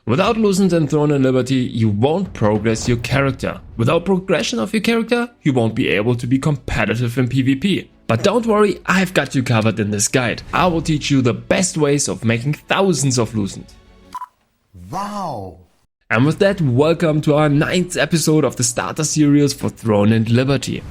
Without Lucent and Throne and Liberty, you won't progress your character. Without progression of your character, you won't be able to be competitive in PvP. But don't worry, I've got you covered in this guide. I will teach you the best ways of making thousands of Lucent. Wow! And with that, welcome to our 9th episode of the starter series for Throne and Liberty.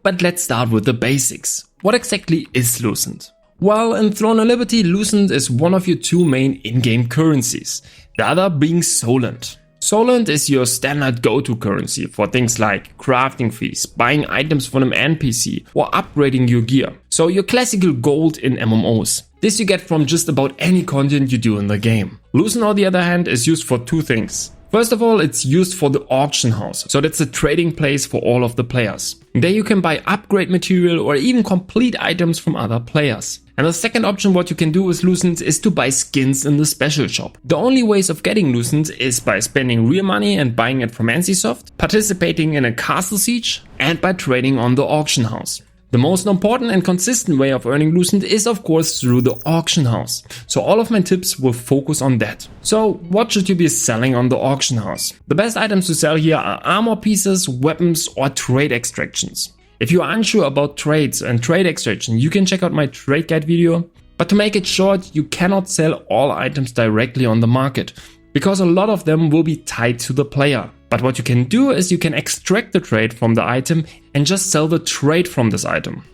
But let's start with the basics. What exactly is Lucent? Well, in Throne and Liberty, Lucent is one of your two main in-game currencies, the other being Solent. Solent is your standard go-to currency for things like crafting fees, buying items from an NPC, or upgrading your gear. So your classical gold in MMOs. This you get from just about any content you do in the game. Lucent, on the other hand, is used for two things. First of all, it's used for the auction house, so that's a trading place for all of the players. There you can buy upgrade material or even complete items from other players. And the second option what you can do with Lucent is to buy skins in the special shop. The only ways of getting Lucent is by spending real money and buying it from NCSoft, participating in a castle siege, and by trading on the auction house. The most important and consistent way of earning Lucent is of course through the auction house. So all of my tips will focus on that. So what should you be selling on the auction house? The best items to sell here are armor pieces, weapons, or trade extractions. If you are unsure about trades and trade extraction, you can check out my trade guide video. But to make it short, you cannot sell all items directly on the market, because a lot of them will be tied to the player. But what you can do is you can extract the trade from the item and just sell the trade from this item.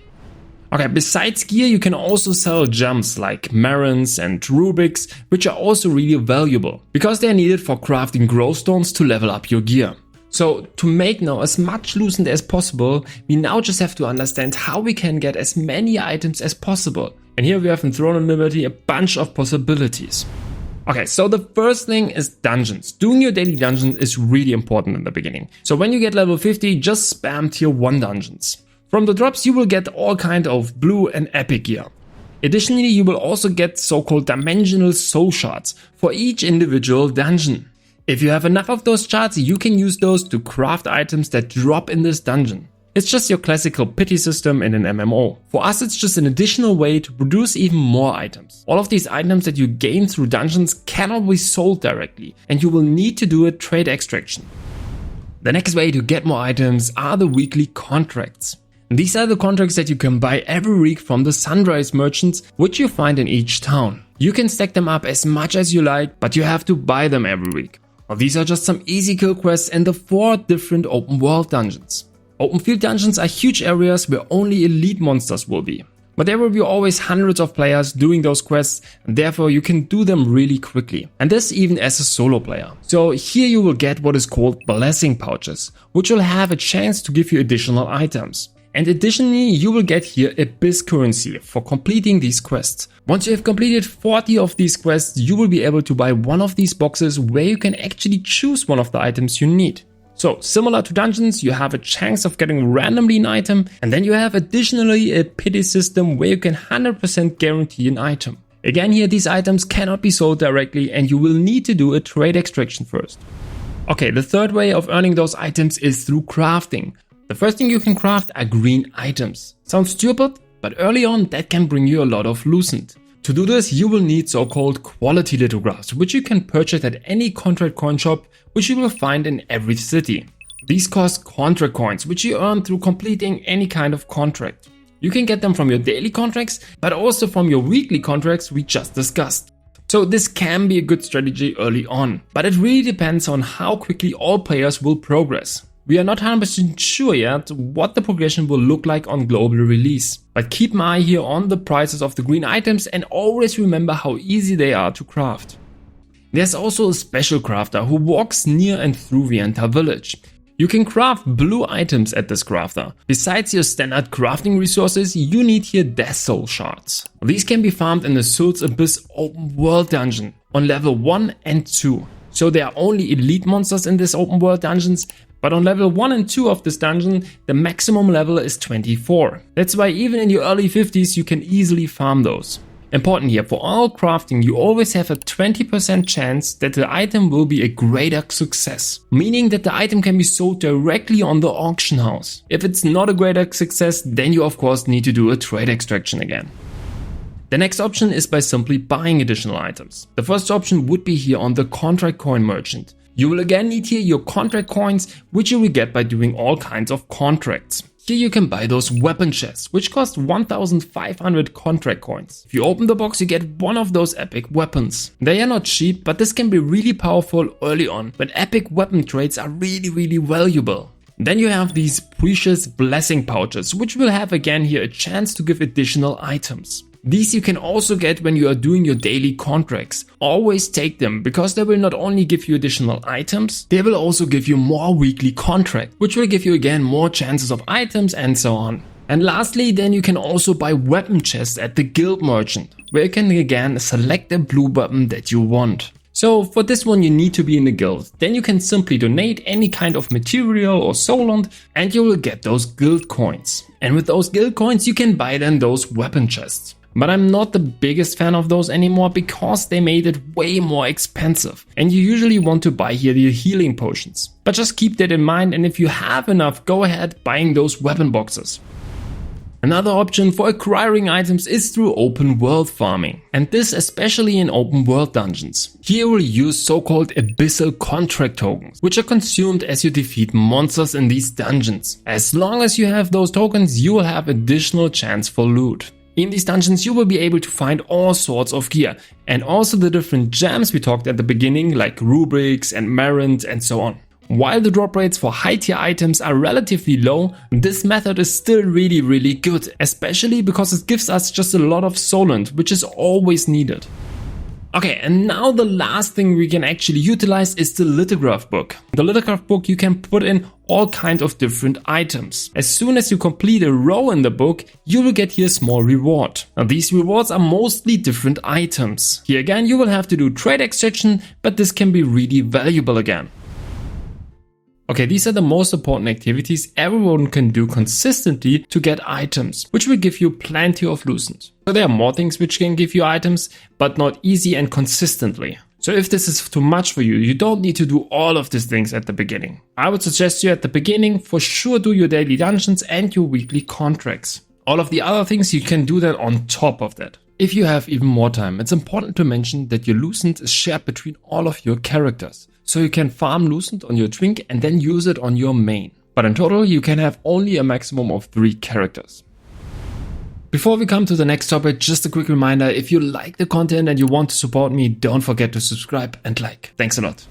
Okay, besides gear, you can also sell gems like marins and rubiks, which are also really valuable, because they are needed for crafting glowstones to level up your gear. So to make now as much Lucent as possible, we now just have to understand how we can get as many items as possible. And here we have in Throne and Liberty a bunch of possibilities. Okay, so the first thing is dungeons. Doing your daily dungeon is really important in the beginning. So when you get level 50, just spam tier 1 dungeons. From the drops you will get all kind of blue and epic gear. Additionally, you will also get so-called dimensional soul shards for each individual dungeon. If you have enough of those shards, you can use those to craft items that drop in this dungeon. It's just your classical pity system in an MMO. For us, it's just an additional way to produce even more items. All of these items that you gain through dungeons cannot be sold directly, and you will need to do a trade extraction. The next way to get more items are the weekly contracts. These are the contracts that you can buy every week from the Sunrise merchants, which you find in each town. You can stack them up as much as you like, but you have to buy them every week. Well, these are just some easy kill quests in the 4 different open world dungeons. Open field dungeons are huge areas where only elite monsters will be. But there will be always hundreds of players doing those quests, and therefore you can do them really quickly. And this even as a solo player. So here you will get what is called blessing pouches, which will have a chance to give you additional items. And additionally, you will get here a BIS currency for completing these quests. Once you have completed 40 of these quests, you will be able to buy one of these boxes where you can actually choose one of the items you need. So similar to dungeons, you have a chance of getting randomly an item, and then you have additionally a pity system where you can 100% guarantee an item. Again here, these items cannot be sold directly and you will need to do a trade extraction first. Okay, the third way of earning those items is through crafting. The first thing you can craft are green items. Sounds stupid, but early on that can bring you a lot of Lucent. To do this, you will need so-called quality lithographs, which you can purchase at any contract coin shop, which you will find in every city. These cost contract coins, which you earn through completing any kind of contract. You can get them from your daily contracts, but also from your weekly contracts we just discussed. So this can be a good strategy early on, but it really depends on how quickly all players will progress. We are not 100% sure yet what the progression will look like on global release, but keep an eye here on the prices of the green items and always remember how easy they are to craft. There's also a special crafter who walks near and through the entire village. You can craft blue items at this crafter. Besides your standard crafting resources, you need here Death Soul shards. These can be farmed in the Sul's Abyss open world dungeon on level 1 and 2. So there are only elite monsters in this open world dungeons, but on level 1 and 2 of this dungeon, the maximum level is 24. That's why even in your early 50s you can easily farm those. Important here, for all crafting you always have a 20% chance that the item will be a greater success, meaning that the item can be sold directly on the auction house. If it's not a greater success, then you of course need to do a trade extraction again. The next option is by simply buying additional items. The first option would be here on the contract coin merchant. You will again need here your contract coins, which you will get by doing all kinds of contracts. Here you can buy those weapon chests, which cost 1500 contract coins. If you open the box, you get one of those epic weapons. They are not cheap, but this can be really powerful early on, when epic weapon trades are really valuable. Then you have these precious blessing pouches, which will have again here a chance to give additional items. These you can also get when you are doing your daily contracts. Always take them, because they will not only give you additional items, they will also give you more weekly contracts, which will give you again more chances of items and so on. And lastly, then you can also buy weapon chests at the guild merchant, where you can again select a blue weapon that you want. So for this one you need to be in the guild. Then you can simply donate any kind of material or solant and you will get those guild coins. And with those guild coins you can buy then those weapon chests. But I'm not the biggest fan of those anymore because they made it way more expensive. And you usually want to buy here the healing potions. But just keep that in mind, and if you have enough, go ahead buying those weapon boxes. Another option for acquiring items is through open world farming, and this especially in open world dungeons. Here we'll use so-called abyssal contract tokens, which are consumed as you defeat monsters in these dungeons. As long as you have those tokens, you will have additional chance for loot. In these dungeons you will be able to find all sorts of gear, and also the different gems we talked at the beginning, like rubrics and marrons and so on. While the drop rates for high tier items are relatively low, this method is still really good, especially because it gives us just a lot of solant, which is always needed. Okay, and now the last thing we can actually utilize is the Litograph Book. The Litograph Book you can put in all kinds of different items. As soon as you complete a row in the book, you will get here a small reward. Now these rewards are mostly different items. Here again you will have to do trade extraction, but this can be really valuable again. Okay, these are the most important activities everyone can do consistently to get items, which will give you plenty of Lucent. So there are more things which can give you items, but not easy and consistently. So if this is too much for you, you don't need to do all of these things at the beginning. I would suggest you at the beginning for sure do your daily dungeons and your weekly contracts. All of the other things you can do that on top of that. If you have even more time, it's important to mention that your Lucent is shared between all of your characters. So you can farm Lucent on your twink and then use it on your main. But in total you can have only a maximum of 3 characters. Before we come to the next topic, just a quick reminder, if you like the content and you want to support me, don't forget to subscribe and like. Thanks a lot.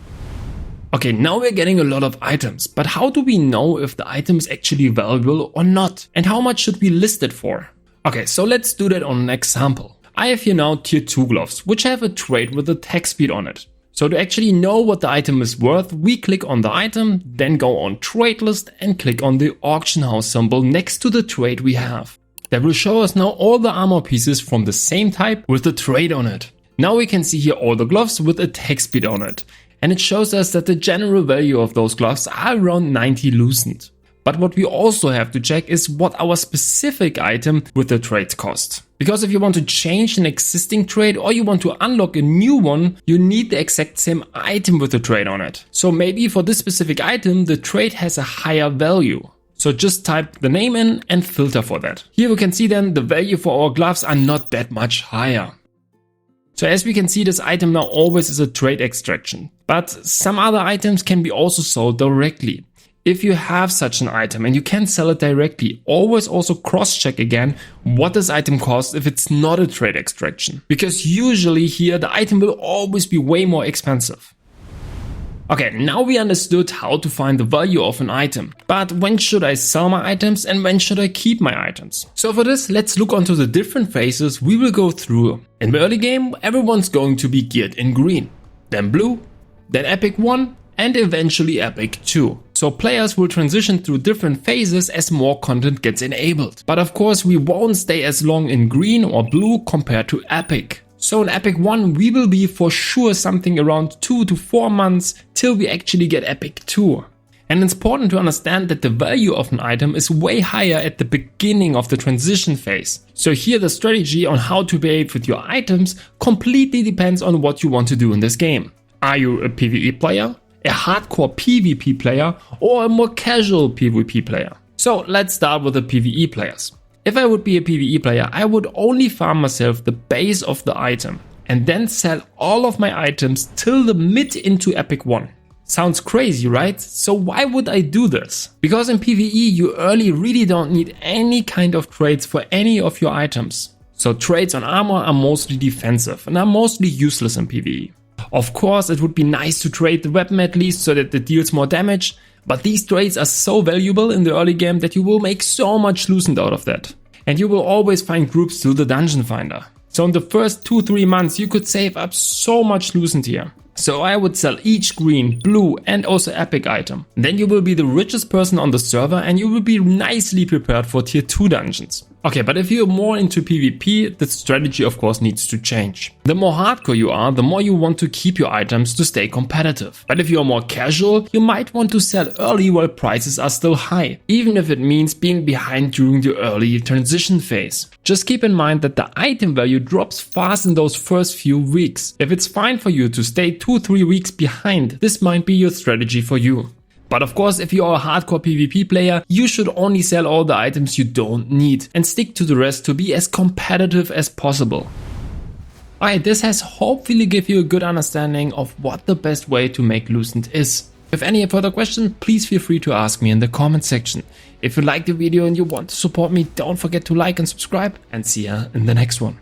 Okay, now we're getting a lot of items, but how do we know if the item is actually valuable or not? And how much should we list it for? Okay, so let's do that on an example. I have here now tier 2 gloves, which have a trait with attack speed on it. So to actually know what the item is worth, we click on the item, then go on trade list and click on the auction house symbol next to the trade we have. That will show us now all the armor pieces from the same type with the trade on it. Now we can see here all the gloves with attack speed on it. And it shows us that the general value of those gloves are around 90 Lucent. But what we also have to check is what our specific item with the trade cost. Because if you want to change an existing trade or you want to unlock a new one, you need the exact same item with the trade on it. So maybe for this specific item, the trade has a higher value. So just type the name in and filter for that. Here we can see then the value for our gloves are not that much higher. So as we can see, this item now always is a trade extraction. But some other items can be also sold directly. If you have such an item and you can sell it directly, always also cross-check again what this item costs if it's not a trade extraction. Because usually here the item will always be way more expensive. Okay, now we understood how to find the value of an item. But when should I sell my items and when should I keep my items? So for this, let's look onto the different phases we will go through. In the early game, everyone's going to be geared in green, then blue, then epic 1, and eventually epic 2. So players will transition through different phases as more content gets enabled. But of course we won't stay as long in green or blue compared to epic. So in epic 1 we will be for sure something around 2 to 4 months till we actually get epic 2. And it's important to understand that the value of an item is way higher at the beginning of the transition phase. So here the strategy on how to behave with your items completely depends on what you want to do in this game. Are you a PvE player, a hardcore PvP player, or a more casual PvP player? So let's start with the PvE players. If I would be a PvE player, I would only farm myself the base of the item and then sell all of my items till the mid into Epic 1. Sounds crazy, right? So why would I do this? Because in PvE you early really don't need any kind of trades for any of your items. So trades on armor are mostly defensive and are mostly useless in PvE. Of course, it would be nice to trade the weapon at least so that it deals more damage, but these trades are so valuable in the early game that you will make so much Lucent out of that. And you will always find groups through the Dungeon Finder. So in the first 2-3 months you could save up so much Lucent here. So I would sell each green, blue and also epic item. Then you will be the richest person on the server and you will be nicely prepared for tier 2 dungeons. Okay, but if you're more into PvP, the strategy of course needs to change. The more hardcore you are, the more you want to keep your items to stay competitive. But if you're more casual, you might want to sell early while prices are still high, even if it means being behind during the early transition phase. Just keep in mind that the item value drops fast in those first few weeks. If it's fine for you to stay 2-3 weeks behind, this might be your strategy for you. But of course, if you are a hardcore PvP player, you should only sell all the items you don't need and stick to the rest to be as competitive as possible. Alright, this has hopefully give you a good understanding of what the best way to make Lucent is. If any further questions, please feel free to ask me in the comment section. If you liked the video and you want to support me, don't forget to like and subscribe, and see ya in the next one.